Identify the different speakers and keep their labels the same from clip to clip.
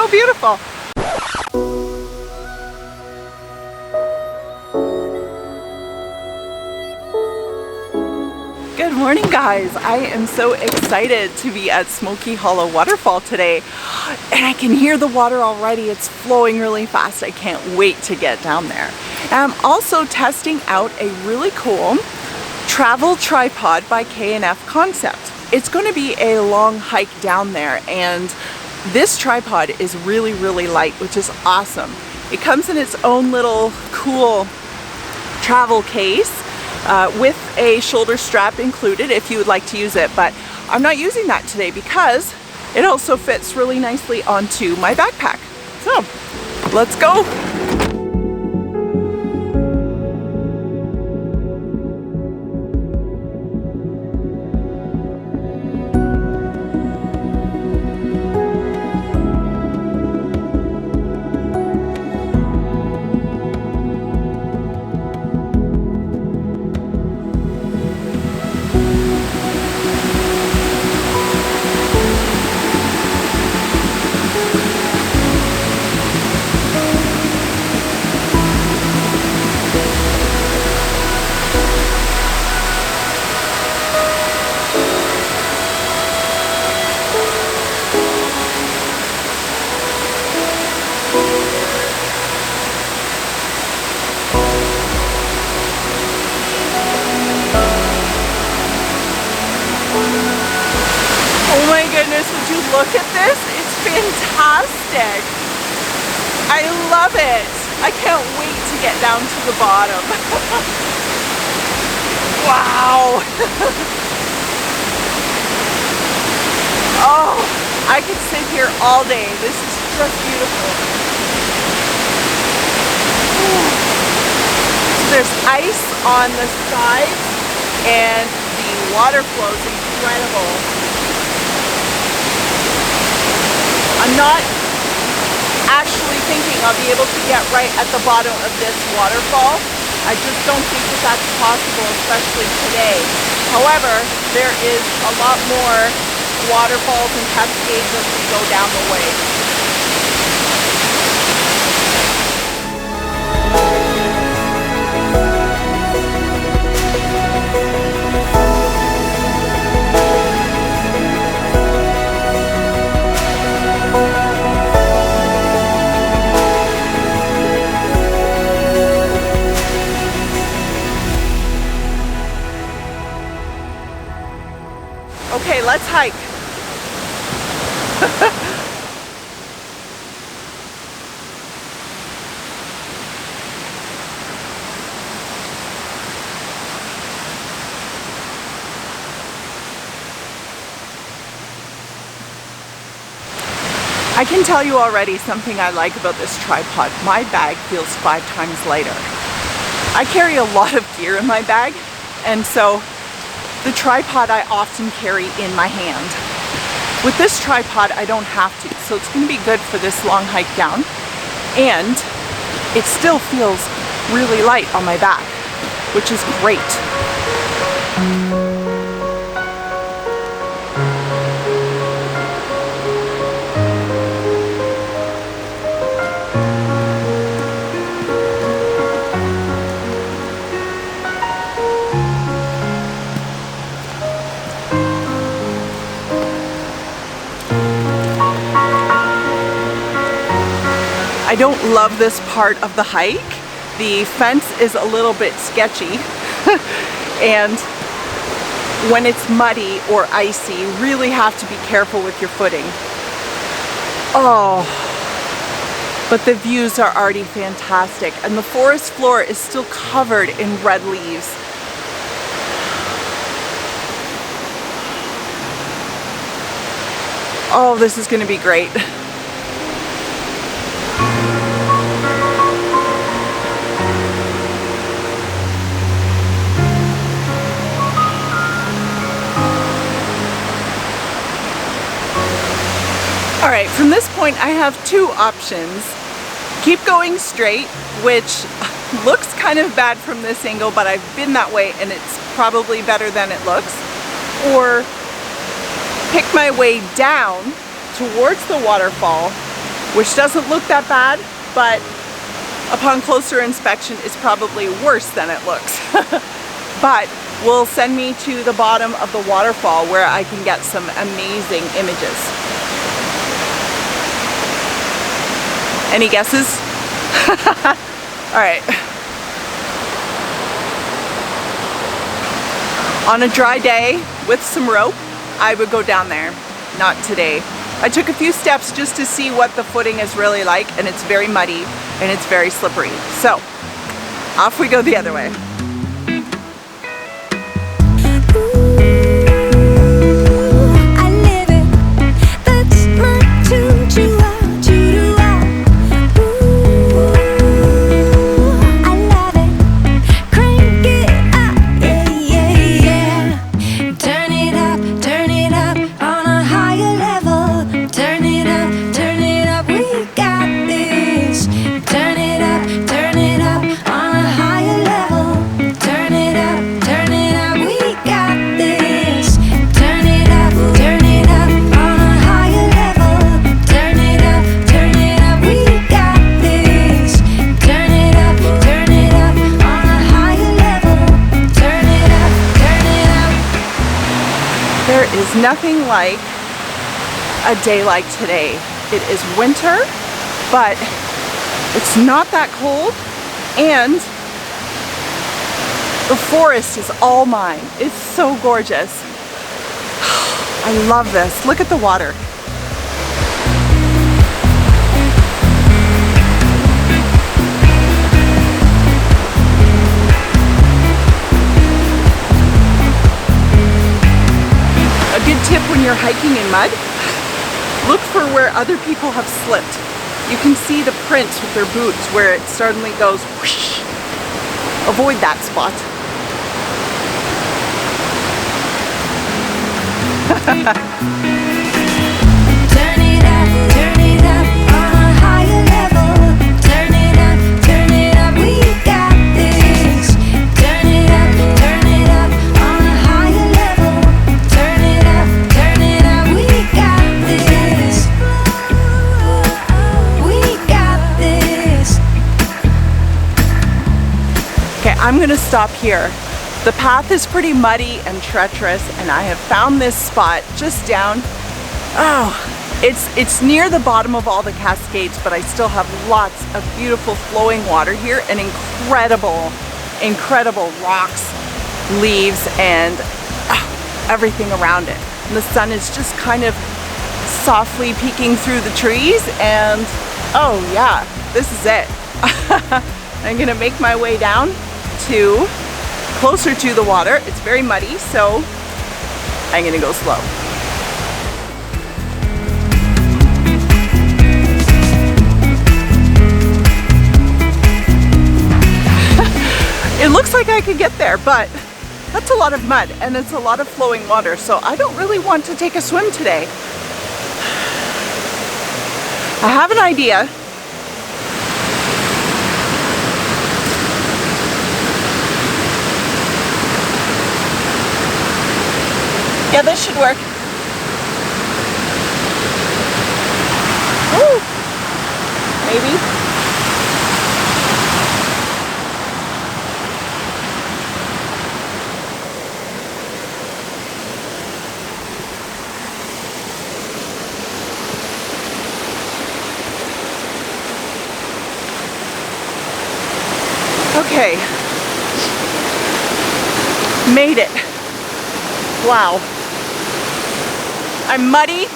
Speaker 1: so beautiful. Good morning, guys. I am so excited to be at Smokey Hollow Waterfall today, and I can hear the water already. It's flowing really fast. I can't wait to get down there. I'm also testing out a really cool travel tripod by K&F Concept. It's going to be a long hike down there, and this tripod is really light, which is awesome. It comes in its own little cool travel case with a shoulder strap included if you would like to use it, but I'm not using that today because it also fits really nicely onto my backpack. So let's go. Oh my goodness, would you look at this? It's fantastic. I love it. I can't wait to get down to the bottom. Wow. Oh, I could sit here all day. This is just beautiful. So there's ice on the sides and the water flow is incredible. I'm not actually thinking I'll be able to get right at the bottom of this waterfall. I just don't think that that's possible, especially today. However, there is a lot more waterfalls and cascades as we go down the way. Okay, let's hike. I can tell you already something I like about this tripod. My bag feels 5 times lighter. I carry a lot of gear in my bag, and so the tripod I often carry in my hand. With this tripod, I don't have to, so it's going to be good for this long hike down, and it still feels really light on my back, which is great. I don't love this part of the hike. The fence is a little bit sketchy and when it's muddy or icy, you really have to be careful with your footing. Oh, but the views are already fantastic, and the forest floor is still covered in red leaves. Oh, this is going to be great. All right, from this point I have 2 options. Keep going straight, which looks kind of bad from this angle, but I've been that way and it's probably better than it looks. Or pick my way down towards the waterfall which doesn't look that bad, but upon closer inspection, it's probably worse than it looks. But will send me to the bottom of the waterfall where I can get some amazing images. Any guesses? All right. On a dry day with some rope, I would go down there. Not today. I took a few steps just to see what the footing is really like, and it's very muddy and it's very slippery. So off we go the other way. Nothing like a day like today. It is winter, but it's not that cold, and the forest is all mine. It's so gorgeous. I love this. Look at the water. Tip when you're hiking in mud, look for where other people have slipped. You can see the prints with their boots where it suddenly goes whoosh. Avoid that spot.
Speaker 2: Turn it up on a higher level. Turn it up, we got this. Turn it up on a higher level. Turn it up, we got this. We got this.
Speaker 1: Okay, I'm gonna stop here. The path is pretty muddy and treacherous, and I have found this spot just down. Oh, it's near the bottom of all the cascades, but I still have lots of beautiful flowing water here and incredible rocks, leaves, and everything around it. And the sun is just kind of softly peeking through the trees, and oh yeah, this is it. I'm gonna make my way down to closer to the water. It's very muddy, so I'm gonna go slow. It looks like I could get there, but that's a lot of mud and it's a lot of flowing water, so I don't really want to take a swim today. I have an idea. Yeah, this should work. Ooh, maybe. Okay. Made it. Wow. I'm muddy,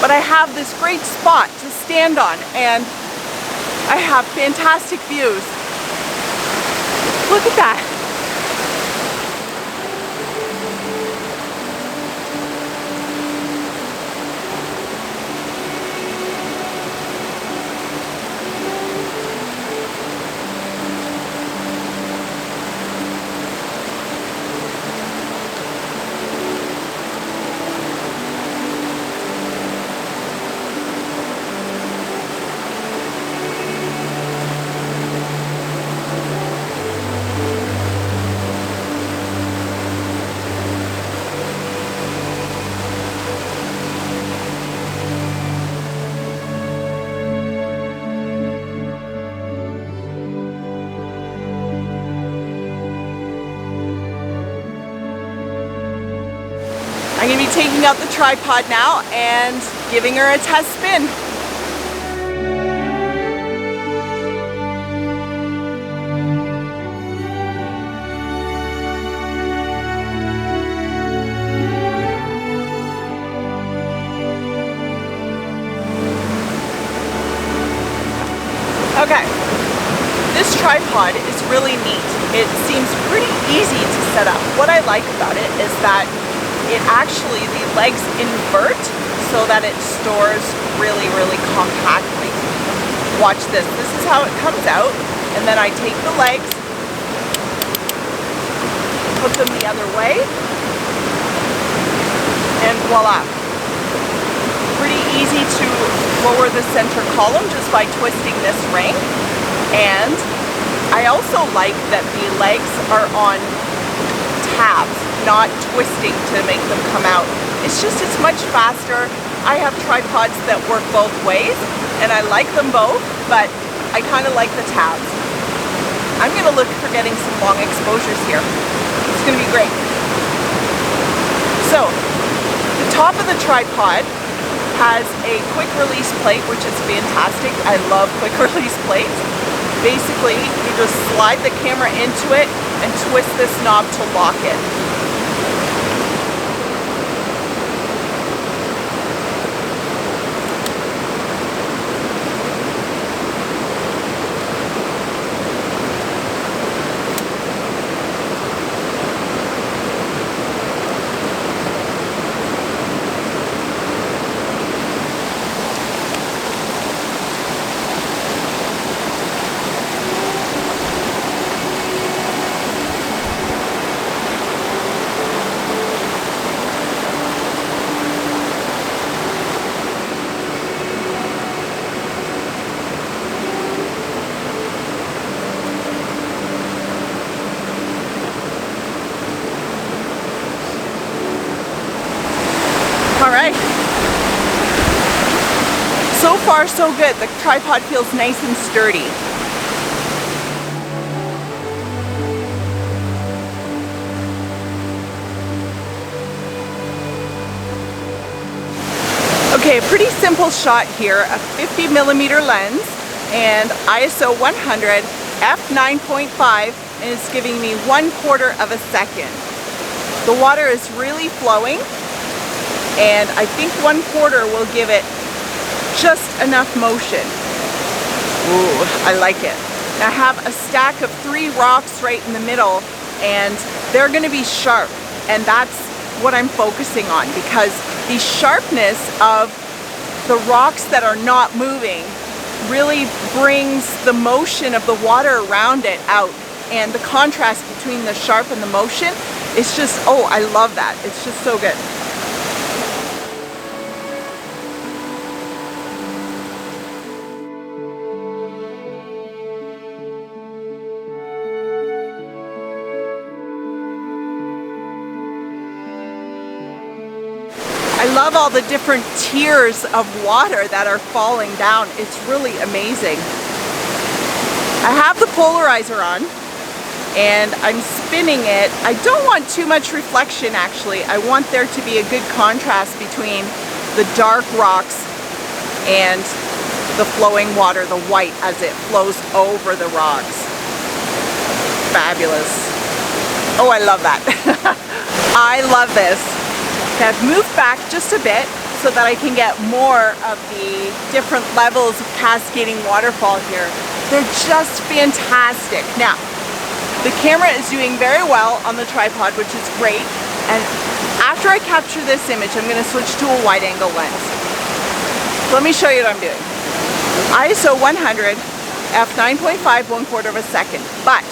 Speaker 1: but I have this great spot to stand on, and I have fantastic views. Look at that. going to be taking out the tripod now and giving her a test spin. Okay, this tripod is really neat. It seems pretty easy to set up. What I like about it is that it actually, the legs invert so that it stores really, really compactly. Watch this. This is how it comes out. And then I take the legs, put them the other way, and voila. Pretty easy to lower the center column just by twisting this ring. And I also like that the legs are on tabs, not twisting to make them come out. It's much faster. I have tripods that work both ways and I like them both, but I kind of like the tabs. I'm going to look for getting some long exposures here. It's going to be great. So the top of the tripod has a quick release plate, which is fantastic. I love quick release plates. Basically, you just slide the camera into it and twist this knob to lock it. Alright, so far so good. The tripod feels nice and sturdy. Okay, a pretty simple shot here, a 50mm lens and ISO 100 f9.5, and it's giving me 1/4 of a second. The water is really flowing, and I think 1/4 will give it just enough motion. Ooh, I like it. I have a stack of 3 rocks right in the middle, and they're going to be sharp, and that's what I'm focusing on, because the sharpness of the rocks that are not moving really brings the motion of the water around it out, and the contrast between the sharp and the motion is just, oh, I love that. It's just so good. I love all the different tiers of water that are falling down. It's really amazing. I have the polarizer on and I'm spinning it. I don't want too much reflection actually. I want there to be a good contrast between the dark rocks and the flowing water, the white, as it flows over the rocks. Fabulous. Oh, I love that. I love this. I've moved back just a bit so that I can get more of the different levels of cascading waterfall here. They're just fantastic. Now, the camera is doing very well on the tripod, which is great. And after I capture this image, I'm going to switch to a wide angle lens. Let me show you what I'm doing. ISO 100, f9.5, 1/4 of a second. But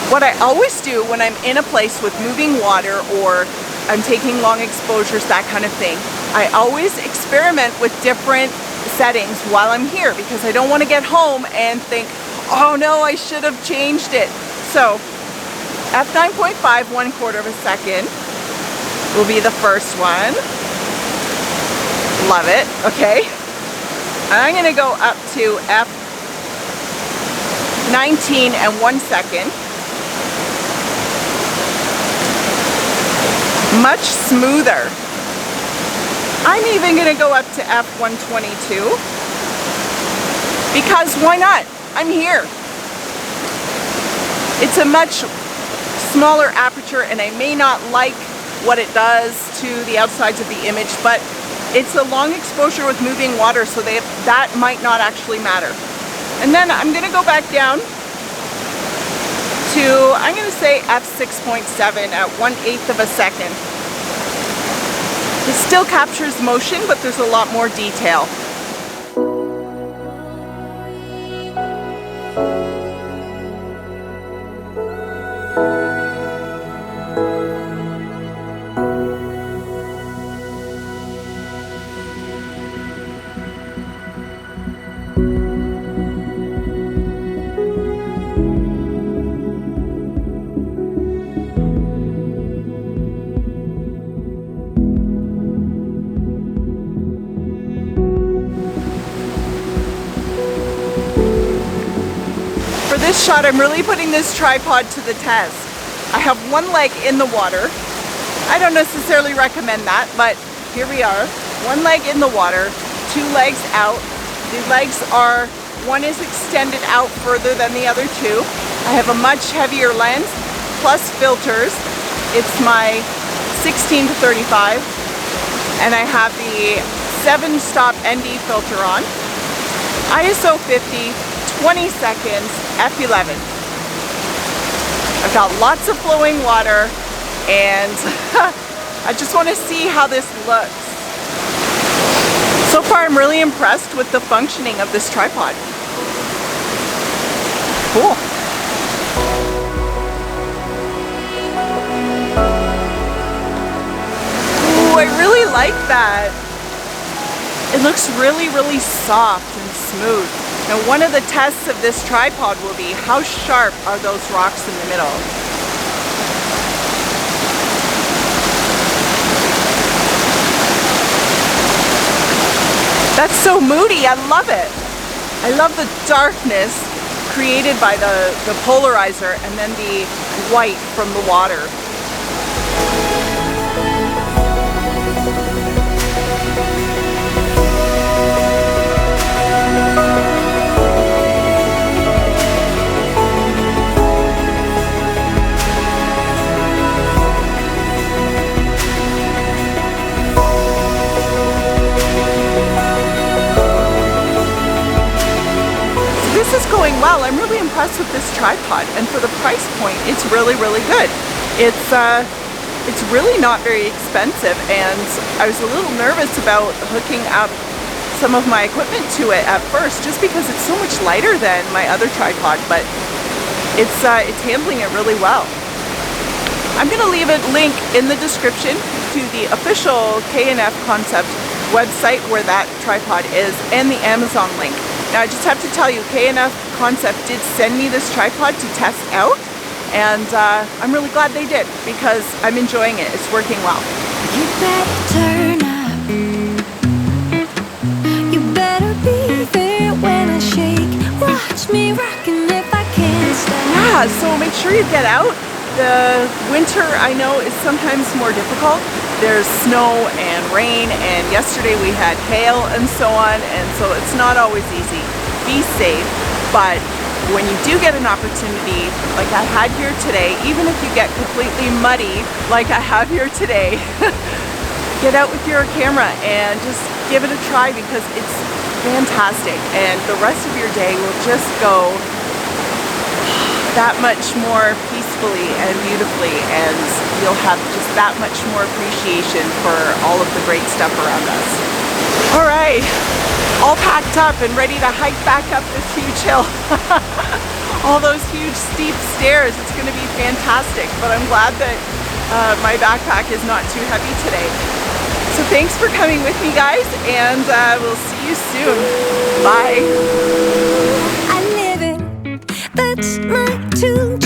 Speaker 1: what I always do when I'm in a place with moving water or I'm taking long exposures, that kind of thing, I always experiment with different settings while I'm here, because I don't want to get home and think, oh no, I should have changed it. So f9.5, 1/4 of a second will be the first one. Love it. Okay. I'm going to go up to f19 and 1 second. much smoother. I'm even gonna go up to f1.22 because why not? I'm here. It's a much smaller aperture and I may not like what it does to the outsides of the image, but it's a long exposure with moving water, so that might not actually matter. And then I'm gonna go back down to, I'm gonna say f6.7 at 1/8 of a second. It still captures motion, but there's a lot more detail. This shot, I'm really putting this tripod to the test. I have one leg in the water. I don't necessarily recommend that, but here we are. One leg in the water, two legs out. The legs are, one is extended out further than the other two. I have a much heavier lens, plus filters. It's my 16 to 35, and I have the 7-stop ND filter on. ISO 50. 20 seconds, f11. I've got lots of flowing water and I just want to see how this looks. So far I'm really impressed with the functioning of this tripod. Cool. Ooh, I really like that. It looks really, really soft and smooth. Now, one of the tests of this tripod will be how sharp are those rocks in the middle. That's so moody, I love it. I love the darkness created by the polarizer and then the white from the water. This is going well. I'm really impressed with this tripod, and for the price point, it's really, really good. It's really not very expensive, and I was a little nervous about hooking up some of my equipment to it at first, just because it's so much lighter than my other tripod, but it's handling it really well. I'm going to leave a link in the description to the official K&F Concept website where that tripod is, and the Amazon link. Now I just have to tell you, K&F Concept did send me this tripod to test out, and I'm really glad they did because I'm enjoying it. It's working well.
Speaker 2: You better turn up. You better be there when I shake. Watch me rockin' if I can't stop.
Speaker 1: Yeah, so make sure you get out. The winter, I know, is sometimes more difficult. There's snow and rain, and yesterday we had hail and so on, and so it's not always easy. Be safe, but when you do get an opportunity like I had here today, even if you get completely muddy like I have here today, get out with your camera and just give it a try because it's fantastic, and the rest of your day will just go that much more peacefully and beautifully, and you'll have just that much more appreciation for all of the great stuff around us. All right, all packed up and ready to hike back up this huge hill. All those huge steep stairs. It's going to be fantastic, but I'm glad that my backpack is not too heavy today. So thanks for coming with me, guys, and we'll see you soon. Bye.
Speaker 2: I live it. That's my tune.